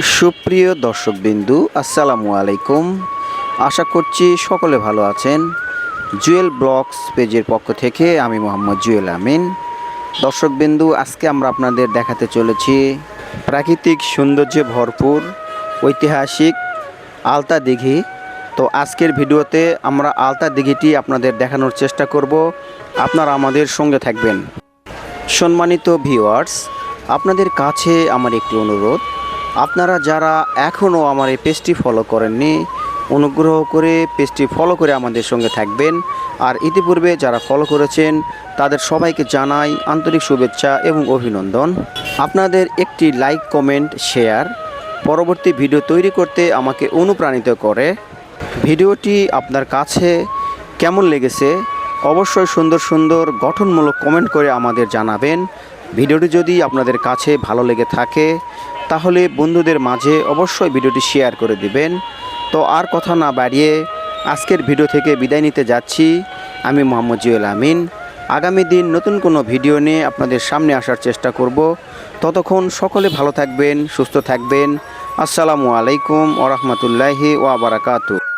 সুপ্রিয় দর্শকবিন্দু, আসসালামু আলাইকুম। আশা করছি সকলে ভালো আছেন। জুয়েল ব্লগস পেজের পক্ষ থেকে আমি মোহাম্মদ জুয়েল আমিন। দর্শকবিন্দু, আজকে আমরা আপনাদের দেখাতে চলেছি প্রাকৃতিক সৌন্দর্যে ভরপুর ঐতিহাসিক আলতা দিঘি। তো আজকের ভিডিওতে আমরা আলতা দিঘিটি আপনাদের দেখানোর চেষ্টা করব। আপনারা আমাদের সঙ্গে থাকবেন। সম্মানিত ভিউয়ার্স, আপনাদের কাছে আমার একটি অনুরোধ, আপনারা যারা এখনও আমার এই পেজটি ফলো করেননি, অনুগ্রহ করে পেজটি ফলো করে আমাদের সঙ্গে থাকবেন। আর ইতিপূর্বে যারা ফলো করেছেন তাদের সবাইকে জানাই আন্তরিক শুভেচ্ছা এবং অভিনন্দন। আপনাদের একটি লাইক, কমেন্ট, শেয়ার পরবর্তী ভিডিও তৈরি করতে আমাকে অনুপ্রাণিত করে। ভিডিওটি আপনার কাছে কেমন লেগেছে অবশ্যই সুন্দর সুন্দর গঠনমূলক কমেন্ট করে আমাদের জানাবেন। ভিডিওটি যদি আপনাদের কাছে ভালো লেগে থাকে তাহলে বন্ধুদের মাঝে অবশ্যই ভিডিওটি শেয়ার করে দিবেন। তো আর কথা না বাড়িয়ে আজকের ভিডিও থেকে বিদায় নিতে যাচ্ছি। আমি মোহাম্মদ জুয়েল আমিন। আগামী দিন নতুন কোনো ভিডিও নিয়ে আপনাদের সামনে আসার চেষ্টা করব। ততক্ষণ সকলে ভালো থাকবেন, সুস্থ থাকবেন। আসসালামু আলাইকুম ওয়া রাহমাতুল্লাহি ওয়া বারাকাতুহু।